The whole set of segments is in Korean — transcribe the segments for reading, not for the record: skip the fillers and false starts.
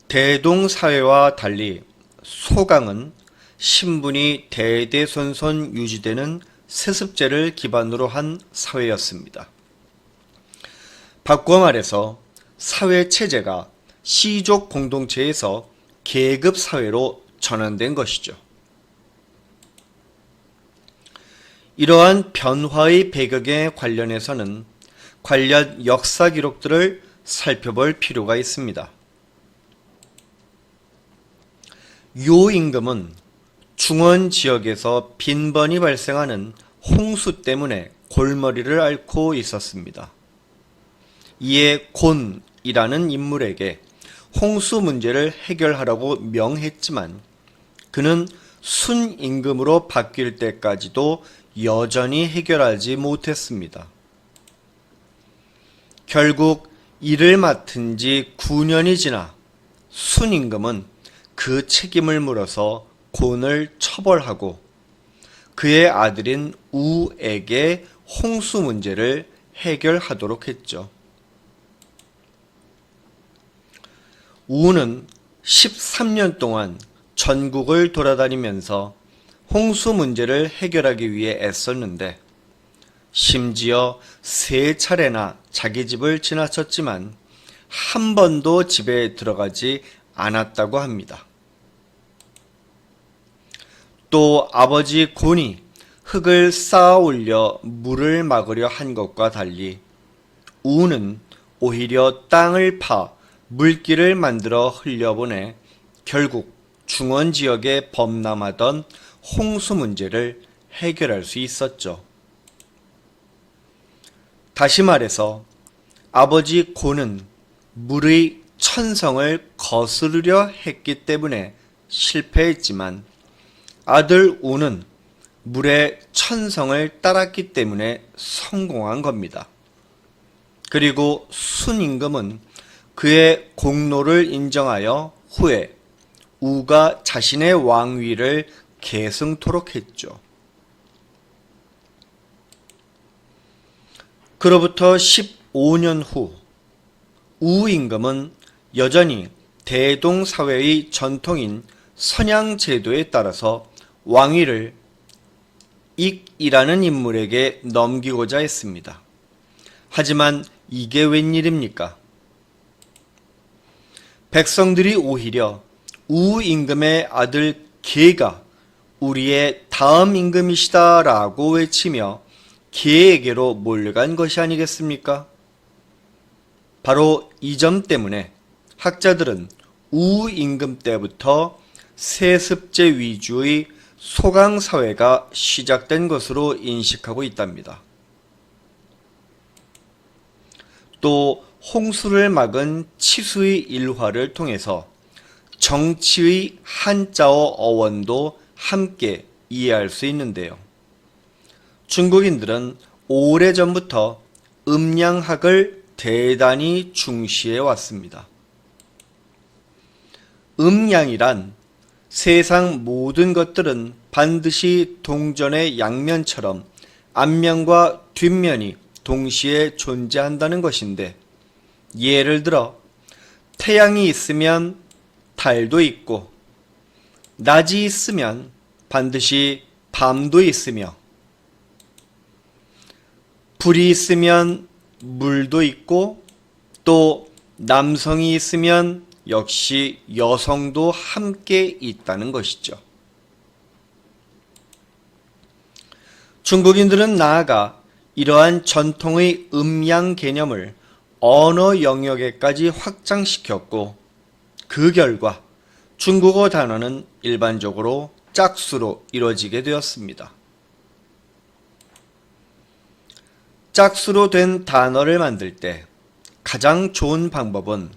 대동사회와 달리 소강은 신분이 대대손손 유지되는 세습제를 기반으로 한 사회였습니다. 바꾸어 말해서 사회체제가 시족 공동체에서 계급사회로 전환된 것이죠. 이러한 변화의 배경에 관련해서는 관련 역사 기록들을 살펴볼 필요가 있습니다. 요 임금은 중원 지역에서 빈번히 발생하는 홍수 때문에 골머리를 앓고 있었습니다. 이에 곤이라는 인물에게 홍수 문제를 해결하라고 명했지만 그는 순임금으로 바뀔 때까지도 여전히 해결하지 못했습니다. 결국 일을 맡은 지 9년이 지나 순임금은 그 책임을 물어서 곤을 처벌하고 그의 아들인 우에게 홍수 문제를 해결하도록 했죠. 우는 13년 동안 전국을 돌아다니면서 홍수 문제를 해결하기 위해 애썼는데 심지어 3차례나 자기 집을 지나쳤지만 한 번도 집에 들어가지 않았다고 합니다. 또 아버지 곤이 흙을 쌓아 올려 물을 막으려 한 것과 달리 우는 오히려 땅을 파 물길을 만들어 흘려보내 결국 중원 지역에 범람하던 홍수 문제를 해결할 수 있었죠. 다시 말해서 아버지 곤은 물의 천성을 거스르려 했기 때문에 실패했지만 아들 우는 물의 천성을 따랐기 때문에 성공한 겁니다. 그리고 순임금은 그의 공로를 인정하여 후에 우가 자신의 왕위를 계승토록 했죠. 그로부터 15년 후 우임금은 여전히 대동사회의 전통인 선양제도에 따라서 왕위를 익이라는 인물에게 넘기고자 했습니다. 하지만 이게 웬일입니까? 백성들이 오히려 우임금의 아들 계가 우리의 다음 임금이시다라고 외치며 계에게로 몰려간 것이 아니겠습니까? 바로 이 점 때문에 학자들은 우임금 때부터 세습제 위주의 소강사회가 시작된 것으로 인식하고 있답니다. 또 홍수를 막은 치수의 일화를 통해서 정치의 한자어 어원도 함께 이해할 수 있는데요. 중국인들은 오래전부터 음양학을 대단히 중시해 왔습니다. 음양이란 세상 모든 것들은 반드시 동전의 양면처럼 앞면과 뒷면이 동시에 존재한다는 것인데, 예를 들어 태양이 있으면 달도 있고 낮이 있으면 반드시 밤도 있으며 불이 있으면 물도 있고 또 남성이 있으면 역시 여성도 함께 있다는 것이죠. 중국인들은 나아가 이러한 전통의 음양 개념을 언어 영역에까지 확장시켰고 그 결과 중국어 단어는 일반적으로 짝수로 이루어지게 되었습니다. 짝수로 된 단어를 만들 때 가장 좋은 방법은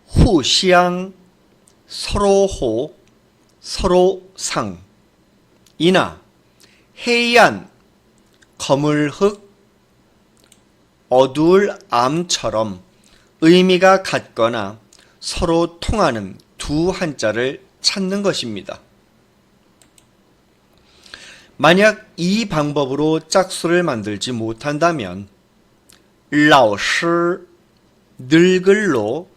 후시양, 서로호, 서로상 이나 해이안, 거물흙, 어두울 암처럼 의미가 같거나 서로 통하는 두 한자를 찾는 것입니다. 만약 이 방법으로 짝수를 만들지 못한다면 老师, 늙을로,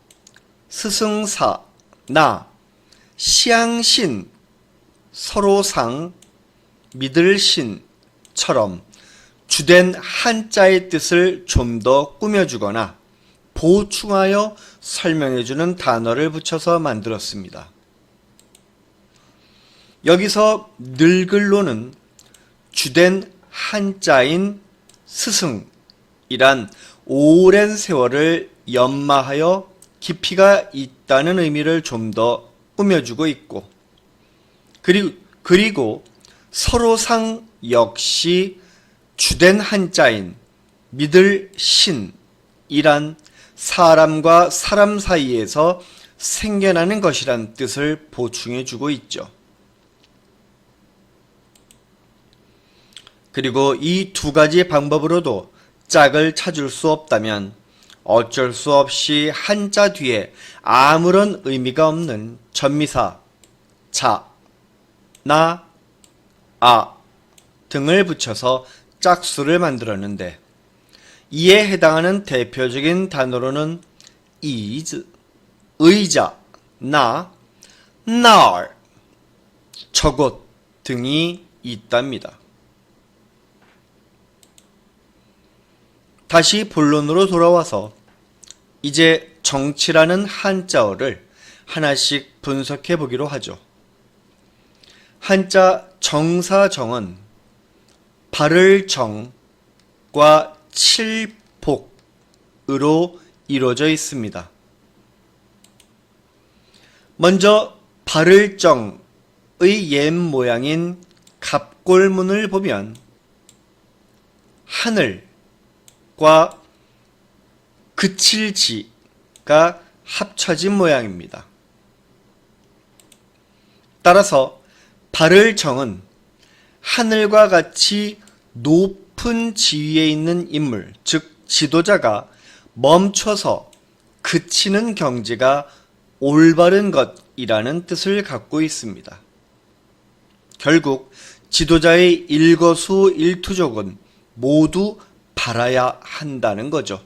스승사, 나, 시앙신, 서로상, 믿을신처럼 주된 한자의 뜻을 좀 더 꾸며주거나 보충하여 설명해주는 단어를 붙여서 만들었습니다. 여기서 늙을로는 주된 한자인 스승이란 오랜 세월을 연마하여 깊이가 있다는 의미를 좀 더 꾸며주고 있고, 그리고 서로상 역시 주된 한자인 믿을 신이란 사람과 사람 사이에서 생겨나는 것이란 뜻을 보충해주고 있죠. 그리고 이 두 가지 방법으로도 짝을 찾을 수 없다면 어쩔 수 없이 한자 뒤에 아무런 의미가 없는 전미사 자, 나, 아 등을 붙여서 짝수를 만들었는데, 이에 해당하는 대표적인 단어로는 is, 의자, 나, 날, 저곳 등이 있답니다. 다시 본론으로 돌아와서 이제 정치라는 한자어를 하나씩 분석해 보기로 하죠. 한자 정사정은 바를 정과 칠복으로 이루어져 있습니다. 먼저 바를 정의 옛 모양인 갑골문을 보면 하늘과 그칠지가 합쳐진 모양입니다. 따라서 바를 정은 하늘과 같이 높은 지위에 있는 인물, 즉 지도자가 멈춰서 그치는 경지가 올바른 것이라는 뜻을 갖고 있습니다. 결국 지도자의 일거수일투족은 모두 바라야 한다는 거죠.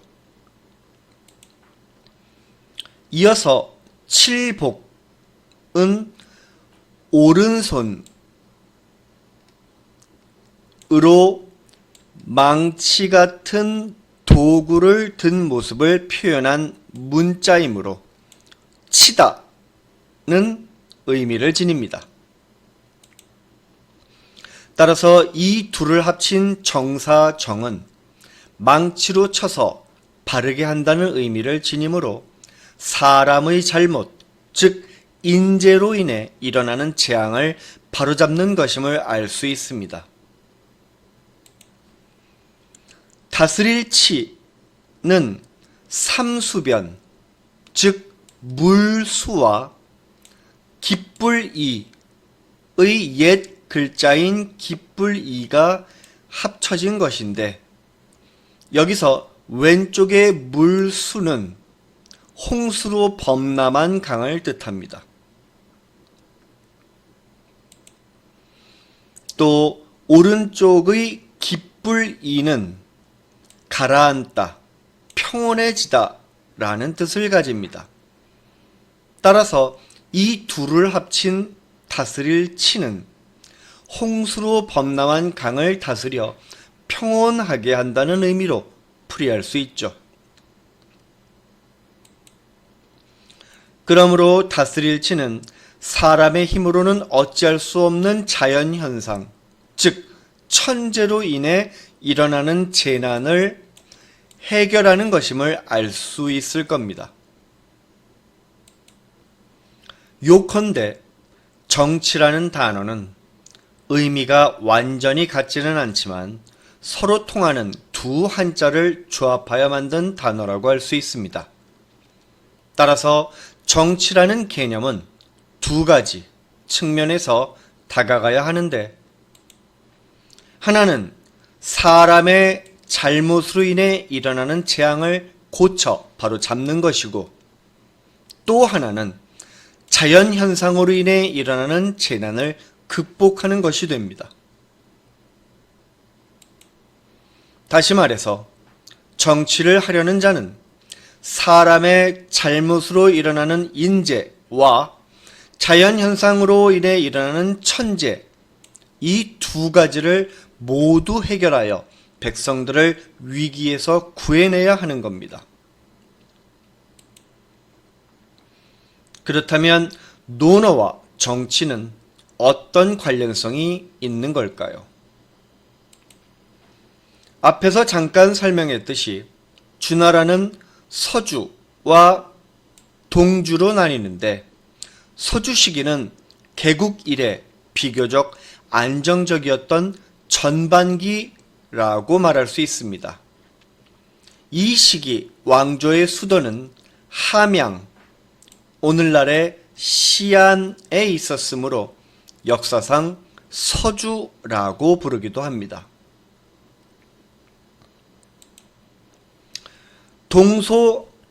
이어서 칠복은 오른손으로 망치 같은 도구를 든 모습을 표현한 문자이므로 치다는 의미를 지닙니다. 따라서 이 둘을 합친 정사정은 망치로 쳐서 바르게 한다는 의미를 지니므로 사람의 잘못, 즉 인재로 인해 일어나는 재앙을 바로잡는 것임을 알 수 있습니다. 다스릴 치는 삼수변, 즉 물수와 기쁠이의 옛 글자인 기쁠이가 합쳐진 것인데, 여기서 왼쪽의 물수는 홍수로 범람한 강을 뜻합니다. 또 오른쪽의 기쁠이는 가라앉다, 평온해지다 라는 뜻을 가집니다. 따라서 이 둘을 합친 다스릴 치는 홍수로 범람한 강을 다스려 평온하게 한다는 의미로 풀이할 수 있죠. 그러므로 다스릴 치는 사람의 힘으로는 어찌할 수 없는 자연현상, 즉 천재로 인해 일어나는 재난을 해결하는 것임을 알 수 있을 겁니다. 요컨대 정치라는 단어는 의미가 완전히 같지는 않지만 서로 통하는 두 한자를 조합하여 만든 단어라고 할 수 있습니다. 따라서 정치라는 개념은 두 가지 측면에서 다가가야 하는데, 하나는 사람의 잘못으로 인해 일어나는 재앙을 고쳐 바로 잡는 것이고, 또 하나는 자연현상으로 인해 일어나는 재난을 극복하는 것이 됩니다. 다시 말해서 정치를 하려는 자는 사람의 잘못으로 일어나는 인재 와 자연현상으로 인해 일어나는 천재, 이 두 가지를 모두 해결하여 백성들을 위기에서 구해내야 하는 겁니다. 그렇다면 논어와 정치는 어떤 관련성이 있는 걸까요? 앞에서 잠깐 설명했듯이 주나라는 서주와 동주로 나뉘는데, 서주 시기는 개국 이래 비교적 안정적이었던 전반기라고 말할 수 있습니다. 이 시기 왕조의 수도는 함양, 오늘날의 시안에 있었으므로 역사상 서주라고 부르기도 합니다.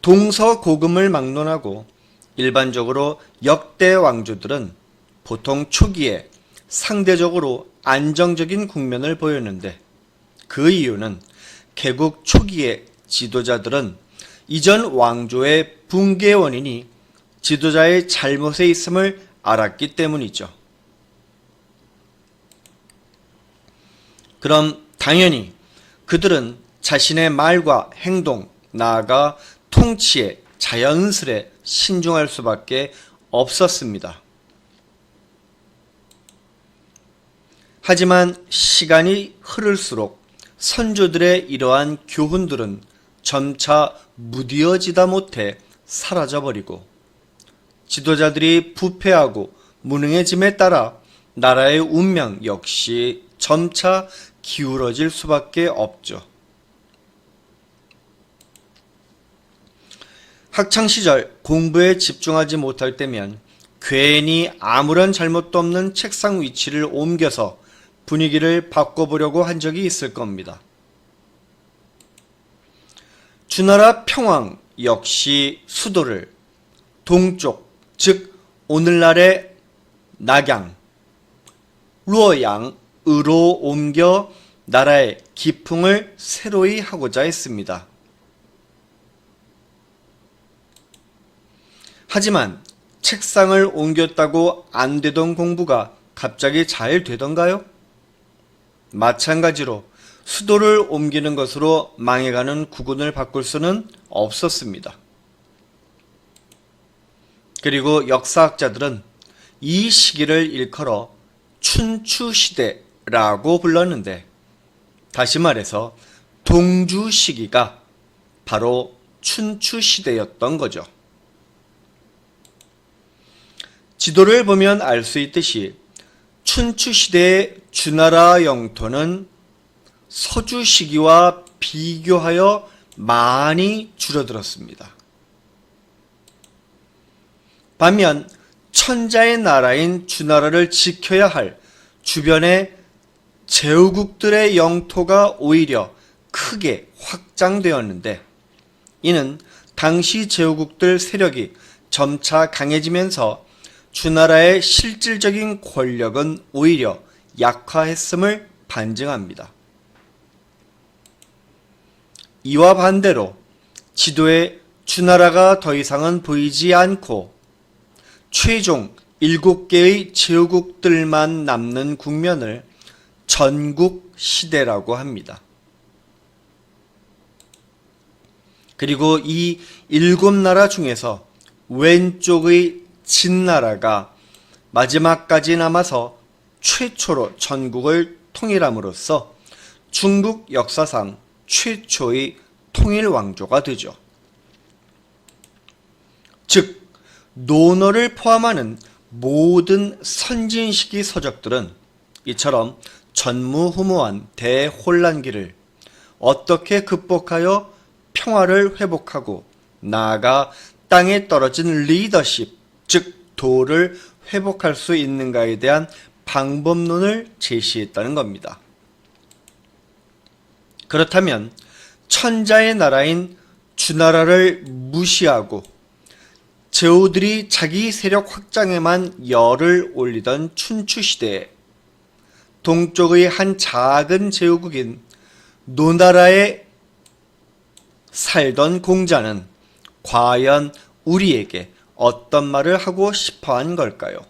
동서고금을 막론하고 일반적으로 역대 왕조들은 보통 초기에 상대적으로 안정적인 국면을 보였는데, 그 이유는 개국 초기의 지도자들은 이전 왕조의 붕괴 원인이 지도자의 잘못에 있음을 알았기 때문이죠. 그럼 당연히 그들은 자신의 말과 행동, 나아가 통치에 자연스레 신중할 수밖에 없었습니다. 하지만 시간이 흐를수록 선조들의 이러한 교훈들은 점차 무뎌지다 못해 사라져버리고, 지도자들이 부패하고 무능해짐에 따라 나라의 운명 역시 점차 기울어질 수밖에 없죠. 학창시절 공부에 집중하지 못할 때면 괜히 아무런 잘못도 없는 책상 위치를 옮겨서 분위기를 바꿔보려고 한 적이 있을 겁니다. 주나라 평왕 역시 수도를 동쪽, 즉 오늘날의 낙양, 루어양으로 옮겨 나라의 기풍을 새로이 하고자 했습니다. 하지만 책상을 옮겼다고 안 되던 공부가 갑자기 잘 되던가요? 마찬가지로 수도를 옮기는 것으로 망해가는 국운을 바꿀 수는 없었습니다. 그리고 역사학자들은 이 시기를 일컬어 춘추시대라고 불렀는데, 다시 말해서 동주 시기가 바로 춘추시대였던 거죠. 지도를 보면 알 수 있듯이 춘추시대의 주나라 영토는 서주 시기와 비교하여 많이 줄어들었습니다. 반면 천자의 나라인 주나라를 지켜야 할 주변의 제후국들의 영토가 오히려 크게 확장되었는데, 이는 당시 제후국들 세력이 점차 강해지면서 주나라의 실질적인 권력은 오히려 약화했음을 반증합니다. 이와 반대로 지도에 주나라가 더 이상은 보이지 않고 최종 7개의 제후국들만 남는 국면을 전국시대라고 합니다. 그리고 이 7나라 중에서 왼쪽의 진나라가 마지막까지 남아서 최초로 전국을 통일함으로써 중국 역사상 최초의 통일왕조가 되죠. 즉, 논어를 포함하는 모든 선진시기 서적들은 이처럼 전무후무한 대혼란기를 어떻게 극복하여 평화를 회복하고 나아가 땅에 떨어진 리더십, 즉 도를 회복할 수 있는가에 대한 방법론을 제시했다는 겁니다. 그렇다면 천자의 나라인 주나라를 무시하고 제후들이 자기 세력 확장에만 열을 올리던 춘추시대에 동쪽의 한 작은 제후국인 노나라에 살던 공자는 과연 우리에게 어떤 말을 하고 싶어 한 걸까요?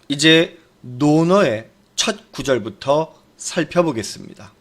이제 논어의 첫 구절부터 살펴보겠습니다.